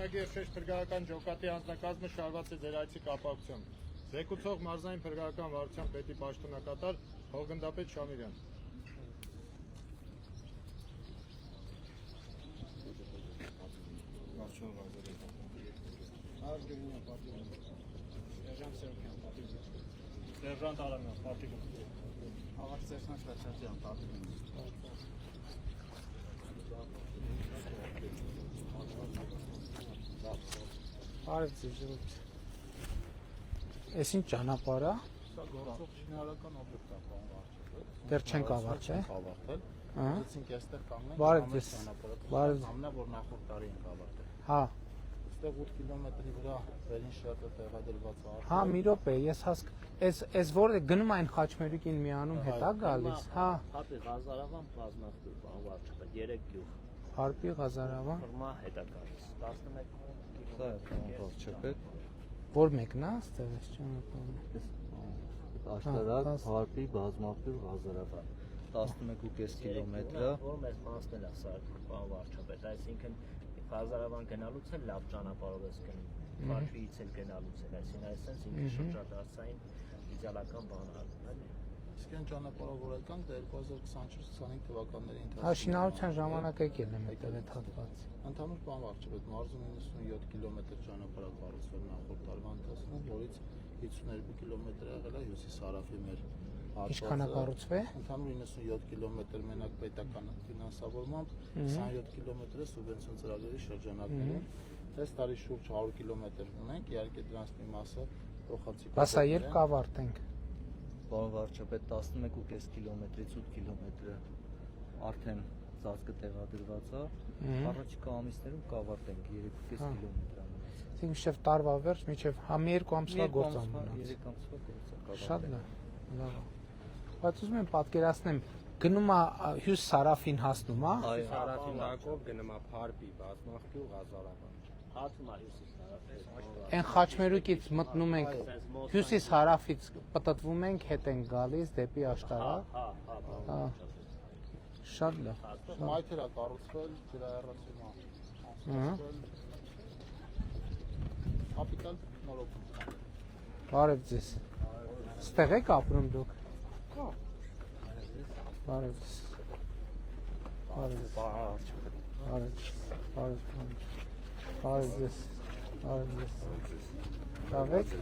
Այգի Երշեշ փրկարարական ջոկատի անձնակազմը շարված է ձեր այցի կապակցությամբ։ Զեկուցող մարզային փրկարարական վարչության պետի պաշտոնակատար Հողգնդապետ Շամիրյան։ Սերժանտ Արամյան, պատիվ։ Ավարտ Սերժան Շվարչատյան, պատիվ։ Արև ձեզ Ես ինչ ճանապարհ է։ Սա գործող շինարարական օբյեկտ է, պարոն վարչապետ։ Դեռ չենք ավարտել։ Ավարտել։ Ահա։ Այսինքն այստեղ կանգնենք։ Բարև ձեզ։ Բարև։ Ամենա որ նախորդ տարի ենք ավարտել։ Հա։ Այստեղ 8 կիլոմետրի վրա վերին շերտը տեղադրված է։ Հա, մի րոպե, ես Էս որ գնում այն Խաչմերուկին միանում հետա գալիս, հա։ Հարպի Ղազարավան բազմախտուր, պարոն վարչապետ, 3 գյուղ։ Հարպի Ղազարավան։ Ֆորմա հետա գալիս, 11 Սա է, պարոն վարչապետ։ Որ մեկն է, ստեղ էս ճանապարհը։ Աշտարակ, Հարպի, բազմախտուր, Ղազարավան 11.5 կիլոմետր է։ Որ մեզ մանցնել է սա, պարոն վարչապետ, այսինքն Ղազարավան գնալուց էլ լավ ճանապարհով ես գնում։ Հարպիից էլ գնալուց էլ, այսինքն այսպես ինքը շրջադարձային իդեալական բան է, էլի։ Իսկ այն ճանապարհով որ եկանք դա 2024-25 թվականների ընթացքում։ Հա, շինարարության ժամանակ եկել եմ այդտեղ այդ հատված։ Ընդհանուր պարոն վարչապետ, մարզում 97 կիլոմետր ճանապարհ կառուցվել նախորդ տարվա ընթացքում, որից 52 կիլոմետր եղել է հյուսիս-հարավի մեր հատվածը։ Ինչքան է կառուցվել։ Ընդհանուր 97 կիլոմետր մենակ պետական ֆինանսավորմամբ, 27 կիլոմետրը սուբվենցիոն ծրագրերի շրջանակներում։ Այս տարի շուրջ 100 կիլոմետր ունենք, իհարկե դրանց մի մասը փոխանցիկ։ Բա սա երբ կավարտենք։ Պարոն վարչապետ 11.5 կիլոմետրից 8 կիլոմետրը արդեն ծածկը տեղադրված է։ Առաջիկա ամիսներում կավարտենք 3.5 կիլոմետր ամենից։ Իսկ միշտ տարվա վերջ, մինչև հա մի երկու ամսվա գործ ամենից։ 3 ամսվա գործ է։ Շատ լավ։ Բայց ուզում եմ պատկերացնեմ, գնում է հյուսիս-հարավին հասնում է։ Այո, Հարավին հակով գնում է Հարպի, բազմախտուր, Ղազարավան։ հատում է հյուսիս-հարավ։ Այն Խաչմերուկից մտնում ենք հյուսիս-հարավից պտտվում ենք, հետ ենք գալիս դեպի Աշտարակ։ Հա։ Շատ լավ։ Մայթեր է կառուցվել ջրահեռացումա։ Ահա։ Կապիտալ նորոգում։ Բարև ձեզ։ Ստեղ եք ապրում դուք։ Հա։ Բարև ձեզ։ Բարև ձեզ։ Բարև ձեզ։ Բարև ձեզ։ Լավ եք։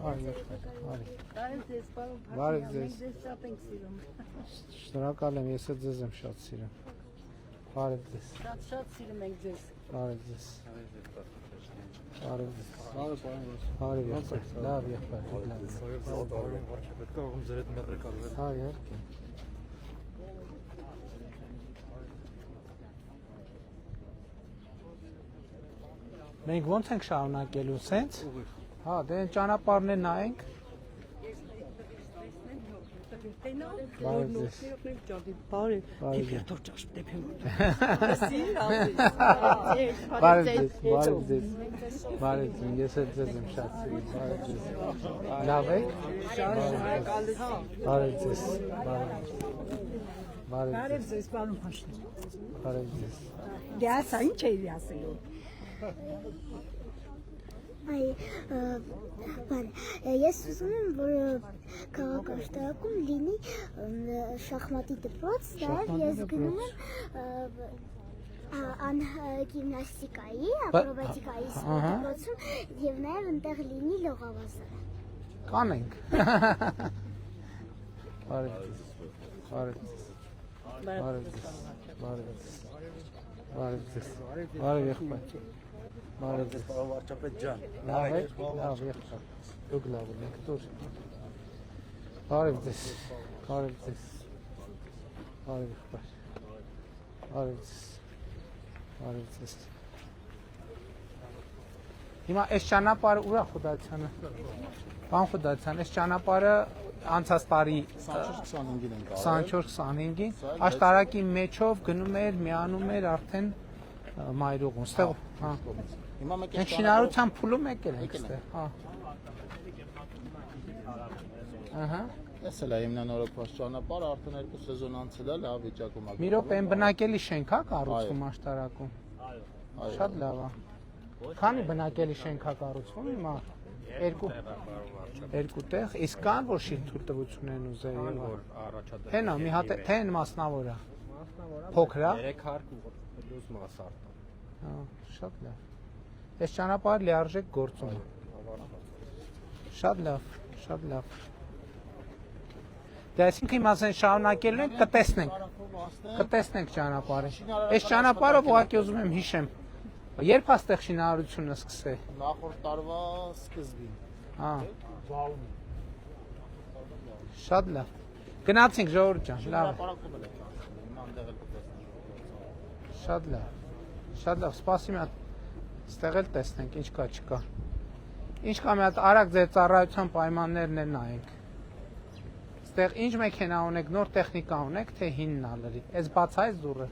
Բարև ձեզ, պարոն Փարփյան, Բարև ձեզ։ մենք ձեզ շատ ենք սիրում։ Շնորհակալ եմ, ես էլ ձեզ եմ շատ սիրում։ Բարև ձեզ։ Շատ սիրում ենք ձեզ։ Բարև ձեզ։ Բարև ձեզ։ Բարև պարոն վարչապետ։ Բարև եղբայր։ Լավ եղբայր։ Պարոն վարչապետ, կարող եմ ձեր հետ մեղրկալվել։ Հա, իհարկե։ Մենք ո՞նց ենք շարունակելու, սենց։ Հա, դե ճանապարհն է նայենք։ Բարև ձեզ։ Բարև։ Բարև ձեզ, բարև ձեզ։ Բարև ձեզ, ես էլ ձեզ եմ շատ սիրում, բարև ձեզ։ Լավ եք։ Բարև ձեզ, բարև ձեզ, պարոն Փաշին։ բարև ձեզ։ Դե ասա, ինչ էի ասելու։ Ես ուզում եմ, որ քաղաքաշտարակում լինի շախմատի դպրոց, ես գնում եմ գիմնաստիկայի, ակրոբատիկայի դպրոցում և նաև ընտեղ լինի լողավազանը։ Կանենք։ Բարև ձեզ, բարև ձեզ, բարև ձեզ, բարև ձեզ, բարև ձեզ, բարև եղբայր։ Բարև ձեզ, պարոն վարչապետ ջան։ լավ եք, լավ եղբայր, դուք լավ եք, դուր։ Բարև ձեզ, բարև ձեզ, բարև եղբայր, բարև ձեզ, բարև ձեզ։ Հիմա այս ճանապարհը ուրա Խուդացյանը։ Պարոն Խուդացյան, այս ճանապարհը անցած տարի 24-25-ին ենք 24-25-ին Աշտարակի մեջով գնում էր, միանում էր արդեն Մայրուղուն, ստեղ, հա։ Հիմա մեկ Մենք շինարարության փուլում եկել ենք ստեղ, հա։ Ահա։ Էս էլ է հիմնանորոգված ճանապարհը, արդեն 2 սեզոն անցել է, լավ վիճակում է։ Մի րոպե, այն բնակելի շենք է կառուցվում Աշտարակում։ Այո։ Շատ լավ է։ Քանի բնակելի շենք է կառուցվում հիմա։ Երկու տեղ, իսկ կան որ շինթույլտվություն են ուզել եւ Հենա մի հատ թե են մասնավոր է։ Փոքր է։ 3 հարկ ու պլյուս մաս արտա։ Հա, շատ լավ։ Այս ճանապարհը լիարժեք գործում է։ Շատ լավ, շատ լավ։ Դե այսինքն հիմա ասեն շարունակելու ենք, կտեսնենք ճանապարհը։ Այս ճանապարհով ուղղակի ուզում եմ հիշեմ։ Երբ աստեղ շինարարությունը սկսե։ Նախորդ տարվա սկզբին։ Հա։ Շատ լավ։ Գնացինք ժողովուրդ ջան, լավ։ Շատ լավ։ Շատ լավ, սպասի մի հատ ստեղ էլ տեսնենք ինչ կա չկա։ Ինչ կա մի հատ արագ ձեր ծառայության պայմաններն էլ նայենք։ Ստեղ ինչ մեքենա ունեք, նոր տեխնիկա ունեք, թե հինն ալրի։ Այս բացայց դուռը։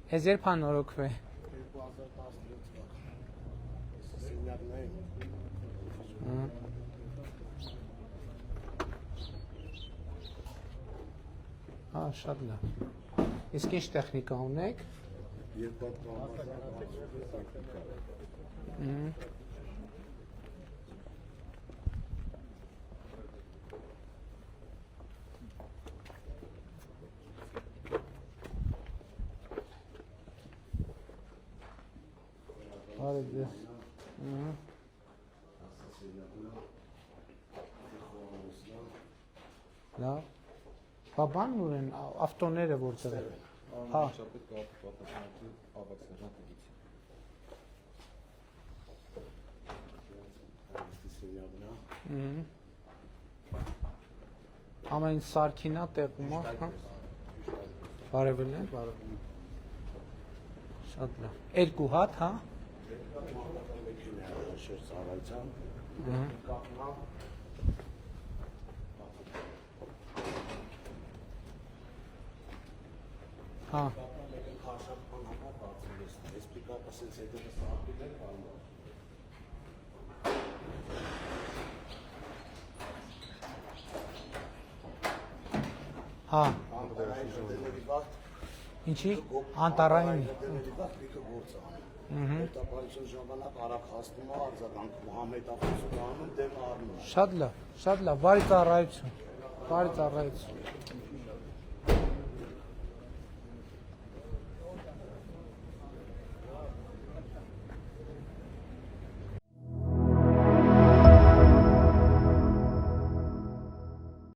Ես երբ անորոքվե։ 2017 Հա, շատ լավ։ Իսկ ինչ տեխնիկա ունեք։ Բարև ձեզ։ Լավ։ Բաբան ուր են ավտոները որտեղ են։ Հա։ Ամեն սարքինա տեղում է, հա։ Բարևն է։ Շատ լավ։ Երկու հատ, հա։ Հա։ Հա։ Ինչի անտարային։ Շատ լավ, բարի ծառայություն։